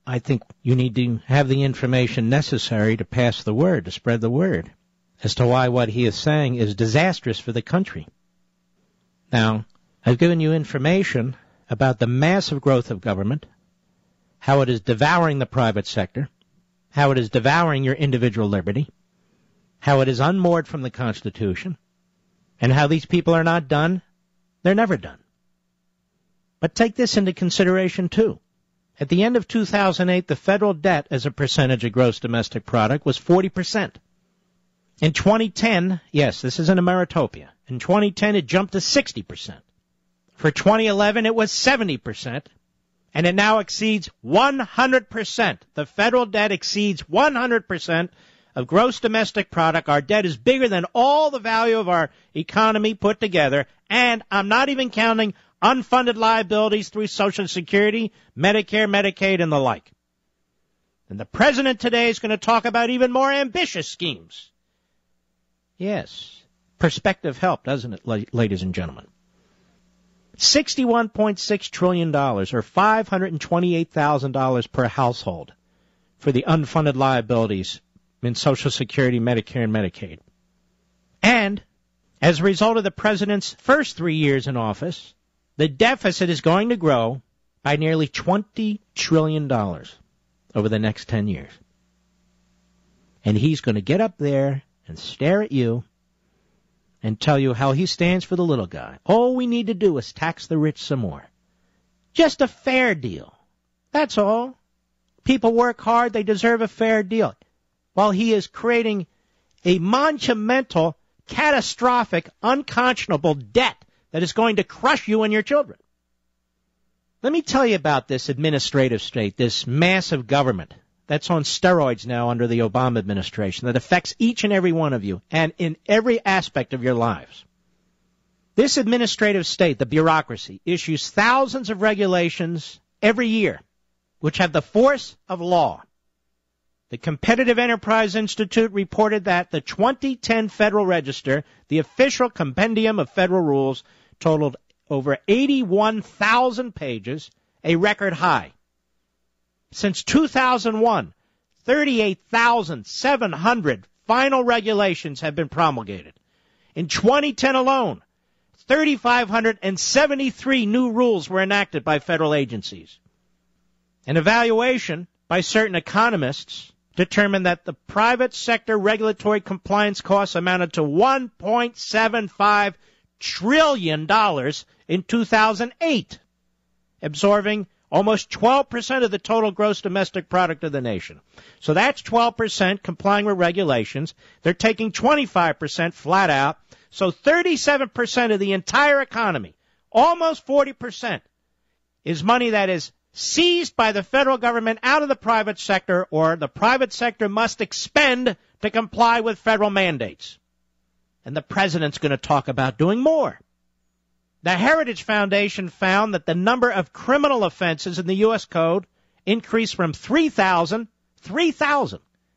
I think you need to have the information necessary to pass the word, to spread the word, as to why what he is saying is disastrous for the country. Now, I've given you information about the massive growth of government, how it is devouring the private sector, how it is devouring your individual liberty, how it is unmoored from the Constitution, and how these people are not done. They're never done. But take this into consideration, too. At the end of 2008, the federal debt as a percentage of gross domestic product was 40%. In 2010, yes, this is in Ameritopia. In 2010, it jumped to 60%. For 2011, it was 70%. And it now exceeds 100%. The federal debt exceeds 100% of gross domestic product. Our debt is bigger than all the value of our economy put together. And I'm not even counting unfunded liabilities through Social Security, Medicare, Medicaid, and the like. And the president today is going to talk about even more ambitious schemes. Yes, perspective helped, doesn't it, ladies and gentlemen? $61.6 trillion, or $528,000 per household for the unfunded liabilities in Social Security, Medicare, and Medicaid. And as a result of the president's first 3 years in office, the deficit is going to grow by nearly $20 trillion over the next 10 years. And he's going to get up there and stare at you and tell you how he stands for the little guy. All we need to do is tax the rich some more. Just a fair deal. That's all. People work hard. They deserve a fair deal. While he is creating a monumental, catastrophic, unconscionable debt that is going to crush you and your children. Let me tell you about this administrative state, this massive government that's on steroids now under the Obama administration that affects each and every one of you and in every aspect of your lives. This administrative state, the bureaucracy, issues thousands of regulations every year, which have the force of law. The Competitive Enterprise Institute reported that the 2010 Federal Register, the official compendium of federal rules, totaled over 81,000 pages, a record high. Since 2001, 38,700 final regulations have been promulgated. In 2010 alone, 3,573 new rules were enacted by federal agencies. An evaluation by certain economists determined that the private sector regulatory compliance costs amounted to $1.75 trillion in 2008, absorbing almost 12% of the total gross domestic product of the nation. So that's 12% complying with regulations. They're taking 25% flat out. So 37% of the entire economy, almost 40%, is money that is seized by the federal government out of the private sector, or the private sector must expend to comply with federal mandates. And the president's going to talk about doing more. The Heritage Foundation found that the number of criminal offenses in the U.S. Code increased from 3,000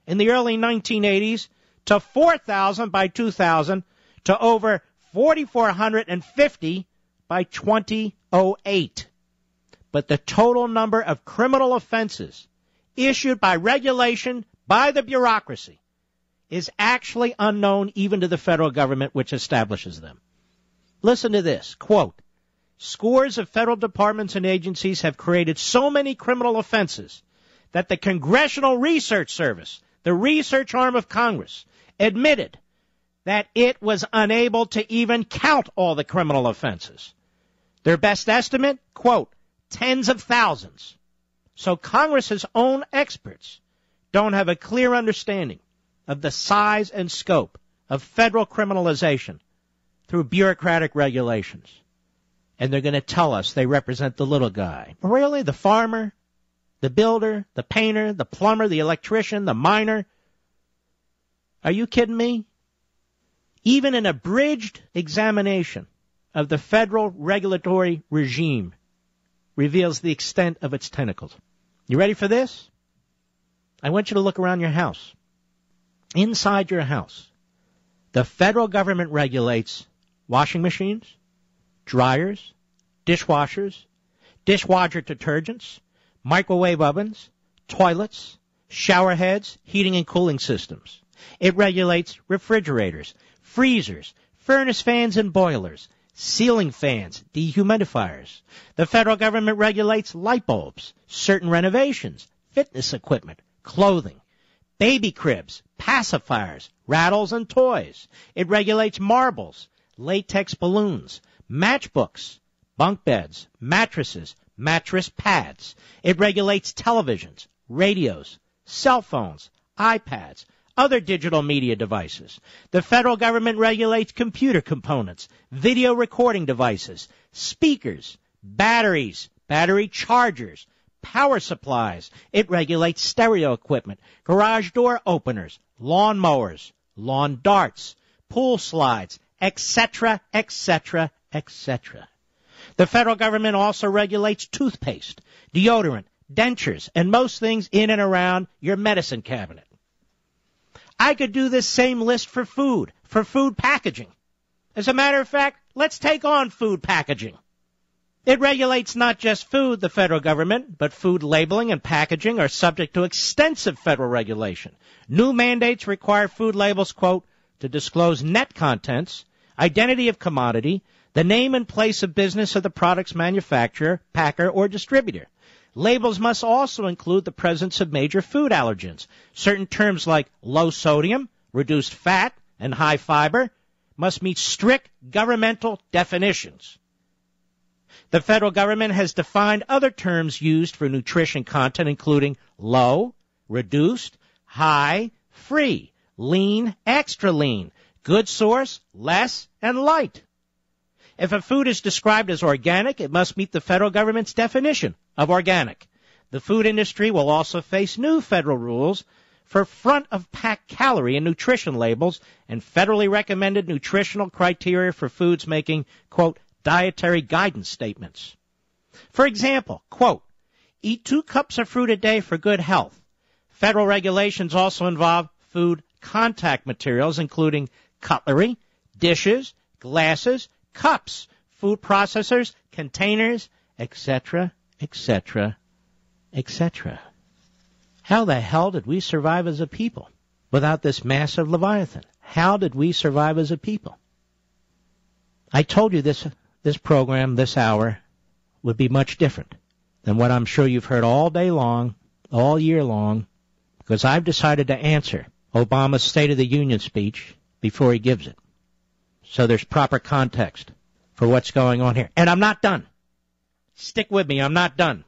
in the early 1980s to 4,000 by 2000 to over 4,450 by 2008. But the total number of criminal offenses issued by regulation by the bureaucracy is actually unknown even to the federal government, which establishes them. Listen to this, quote, "Scores of federal departments and agencies have created so many criminal offenses that the Congressional Research Service, the research arm of Congress, admitted that it was unable to even count all the criminal offenses. Their best estimate, quote, tens of thousands. So Congress's own experts don't have a clear understanding of the size and scope of federal criminalization through bureaucratic regulations. And they're going to tell us they represent the little guy. Really? The farmer, the builder, the painter, the plumber, the electrician, the miner? Are you kidding me? Even an abridged examination of the federal regulatory regime reveals the extent of its tentacles. You ready for this? I want you to look around your house. Inside your house, the federal government regulates washing machines, dryers, dishwashers, dishwasher detergents, microwave ovens, toilets, shower heads, heating and cooling systems. It regulates refrigerators, freezers, furnace fans and boilers, ceiling fans, dehumidifiers. The federal government regulates light bulbs, certain renovations, fitness equipment, clothing, baby cribs, pacifiers, rattles, and toys. It regulates marbles, latex balloons, matchbooks, bunk beds, mattresses, mattress pads. It regulates televisions, radios, cell phones, iPads, other digital media devices. The federal government regulates computer components, video recording devices, speakers, batteries, battery chargers, power supplies. It regulates stereo equipment, garage door openers, lawn mowers, lawn darts, pool slides, etc., etc., etc. The federal government also regulates toothpaste, deodorant, dentures, and most things in and around your medicine cabinet. I could do this same list for food packaging. As a matter of fact, let's take on food packaging. It regulates not just food, the federal government, but food labeling and packaging are subject to extensive federal regulation. New mandates require food labels, quote, to disclose net contents, identity of commodity, the name and place of business of the product's manufacturer, packer, or distributor. Labels must also include the presence of major food allergens. Certain terms like low sodium, reduced fat, and high fiber must meet strict governmental definitions. The federal government has defined other terms used for nutrition content, including low, reduced, high, free, lean, extra lean, good source, less, and light. If a food is described as organic, it must meet the federal government's definition of organic. The food industry will also face new federal rules for front-of-pack calorie and nutrition labels and federally recommended nutritional criteria for foods making, quote, dietary guidance statements. For example, quote, eat 2 cups of fruit a day for good health. Federal regulations also involve food contact materials, including cutlery, dishes, glasses, cups, food processors, containers, etc., etc., etc. How the hell did we survive as a people without this massive Leviathan? How did we survive as a people? I told you this program, this hour, would be much different than what I'm sure you've heard all day long, all year long, because I've decided to answer Obama's State of the Union speech before he gives it. So there's proper context for what's going on here. And I'm not done. Stick with me, I'm not done.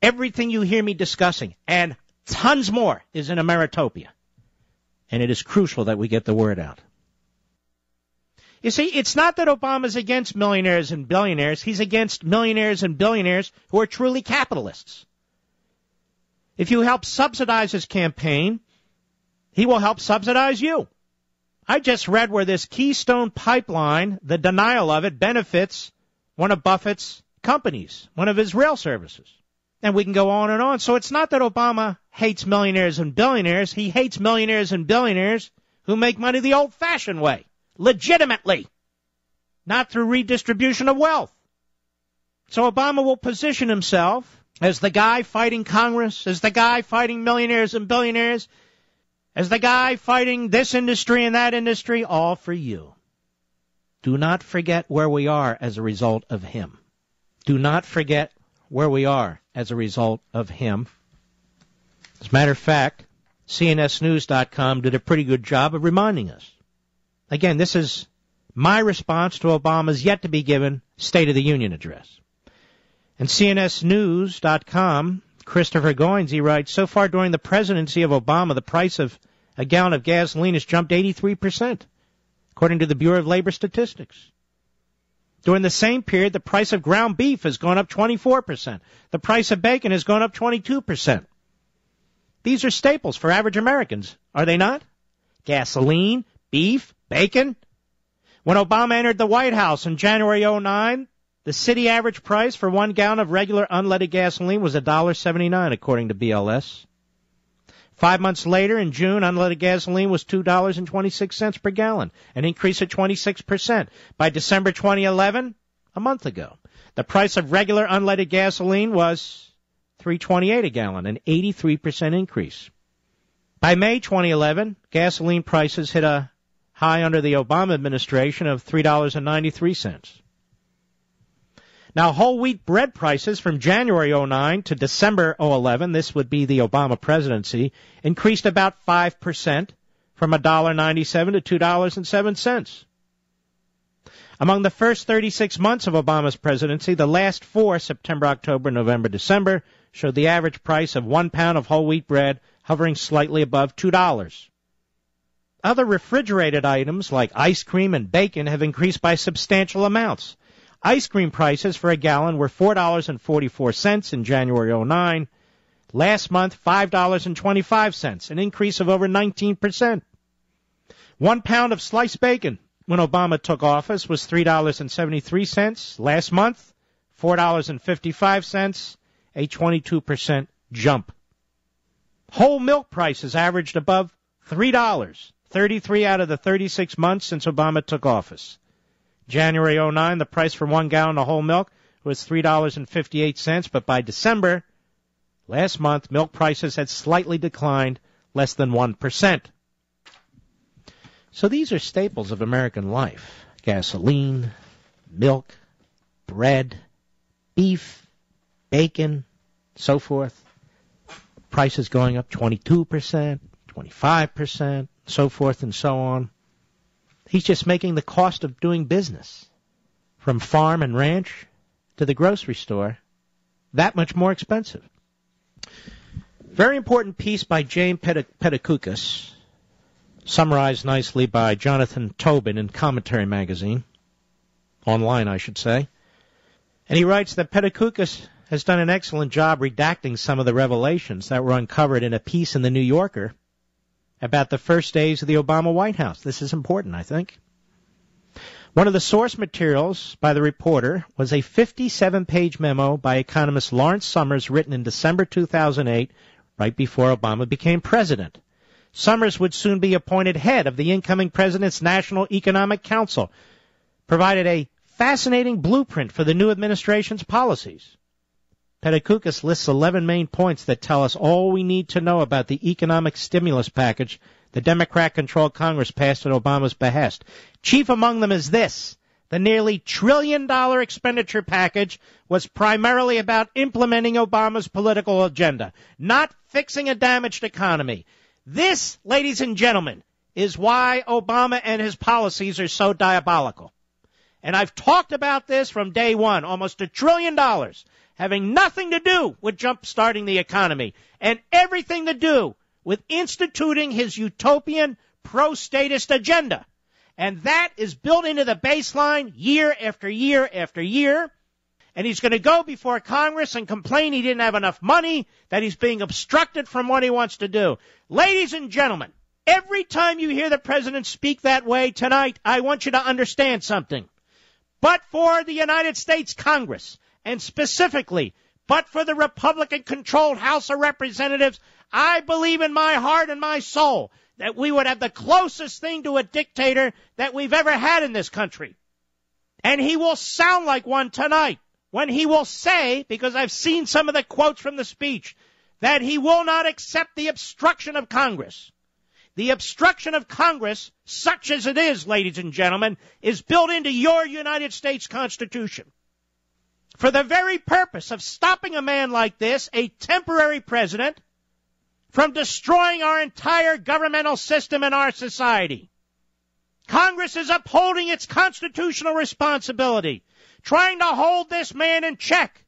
Everything you hear me discussing, and tons more, is in Ameritopia. And it is crucial that we get the word out. You see, it's not that Obama's against millionaires and billionaires. He's against millionaires and billionaires who are truly capitalists. If you help subsidize his campaign, he will help subsidize you. I just read where this Keystone Pipeline, the denial of it, benefits one of Buffett's companies, one of his rail services. And we can go on and on. So it's not that Obama hates millionaires and billionaires. He hates millionaires and billionaires who make money the old-fashioned way, legitimately, not through redistribution of wealth. So Obama will position himself as the guy fighting Congress, as the guy fighting millionaires and billionaires, as the guy fighting this industry and that industry, all for you. Do not forget where we are as a result of him. Do not forget where we are as a result of him. As a matter of fact, CNSnews.com did a pretty good job of reminding us. Again, this is my response to Obama's yet-to-be-given State of the Union address. And CNSnews.com, Christopher Goins, he writes, so far during the presidency of Obama, the price of a gallon of gasoline has jumped 83%, according to the Bureau of Labor Statistics. During the same period, the price of ground beef has gone up 24%. The price of bacon has gone up 22%. These are staples for average Americans, are they not? Gasoline, beef, bacon. When Obama entered the White House in January 2009, the city average price for 1 gallon of regular unleaded gasoline was $1.79, according to BLS. 5 months later, in June, unleaded gasoline was $2.26 per gallon, an increase of 26%. By December 2011, a month ago, the price of regular unleaded gasoline was $3.28 a gallon, an 83% increase. By May 2011, gasoline prices hit a high under the Obama administration of $3.93. Now, whole wheat bread prices from January 09 to December 011, this would be the Obama presidency, increased about 5% from $1.97 to $2.07. Among the first 36 months of Obama's presidency, the last 4, September, October, November, December, showed the average price of 1 pound of whole wheat bread hovering slightly above $2. Other refrigerated items like ice cream and bacon have increased by substantial amounts. Ice cream prices for a gallon were $4.44 in January 09. Last month, $5.25, an increase of over 19%. 1 pound of sliced bacon when Obama took office was $3.73. Last month, $4.55, a 22% jump. Whole milk prices averaged above $3, 33 out of the 36 months since Obama took office. January 09, the price for 1 gallon of whole milk was $3.58, but by December, last month, milk prices had slightly declined less than 1%. So these are staples of American life. Gasoline, milk, bread, beef, bacon, so forth. Prices going up 22%, 25%, so forth and so on. He's just making the cost of doing business from farm and ranch to the grocery store that much more expensive. Very important piece by James Pedicukis, summarized nicely by Jonathan Tobin in Commentary Magazine, online I should say. And he writes that Pedicukis has done an excellent job redacting some of the revelations that were uncovered in a piece in the New Yorker about the first days of the Obama White House. This is important, I think. One of the source materials by the reporter was a 57-page memo by economist Lawrence Summers written in December 2008, right before Obama became president. Summers would soon be appointed head of the incoming president's National Economic Council, provided a fascinating blueprint for the new administration's policies. Pedicukis lists 11 main points that tell us all we need to know about the economic stimulus package the Democrat-controlled Congress passed at Obama's behest. Chief among them is this: the nearly $1 trillion expenditure package was primarily about implementing Obama's political agenda, not fixing a damaged economy. This, ladies and gentlemen, is why Obama and his policies are so diabolical. And I've talked about this from day one, almost $1 trillion. Having nothing to do with jump-starting the economy and everything to do with instituting his utopian pro-statist agenda. And that is built into the baseline year after year after year. And he's going to go before Congress and complain he didn't have enough money, that he's being obstructed from what he wants to do. Ladies and gentlemen, every time you hear the president speak that way tonight, I want you to understand something. But for the United States Congress, and specifically, but for the Republican-controlled House of Representatives, I believe in my heart and my soul that we would have the closest thing to a dictator that we've ever had in this country. And he will sound like one tonight when he will say, because I've seen some of the quotes from the speech, that he will not accept the obstruction of Congress. The obstruction of Congress, such as it is, ladies and gentlemen, is built into your United States Constitution. For the very purpose of stopping a man like this, a temporary president, from destroying our entire governmental system and our society. Congress is upholding its constitutional responsibility, trying to hold this man in check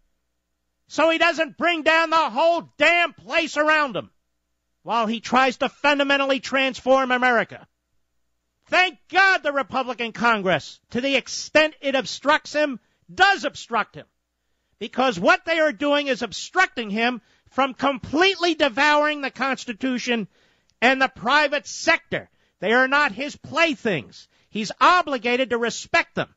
so he doesn't bring down the whole damn place around him while he tries to fundamentally transform America. Thank God the Republican Congress, to the extent it obstructs him, does obstruct him. Because what they are doing is obstructing him from completely devouring the Constitution and the private sector. They are not his playthings. He's obligated to respect them.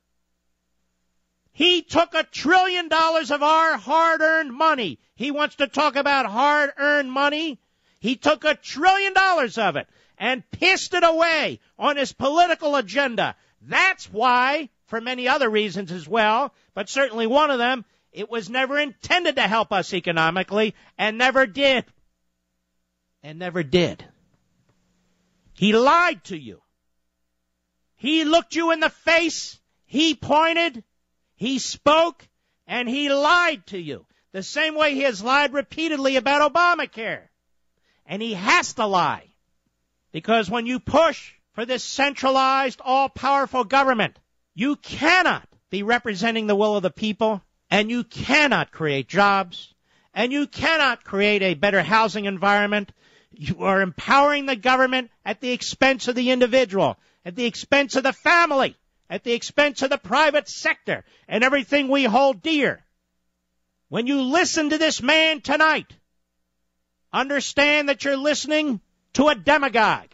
He took $1 trillion of our hard-earned money. He wants to talk about hard-earned money. He took $1 trillion of it and pissed it away on his political agenda. That's why, for many other reasons as well, but certainly one of them, It was never intended to help us economically, and never did. And never did. He lied to you. He looked you in the face, he pointed, he spoke, and he lied to you. The same way he has lied repeatedly about Obamacare. And he has to lie. Because when you push for this centralized, all-powerful government, you cannot be representing the will of the people, and you cannot create jobs, and you cannot create a better housing environment. You are empowering the government at the expense of the individual, at the expense of the family, at the expense of the private sector, and everything we hold dear. When you listen to this man tonight, understand that you're listening to a demagogue.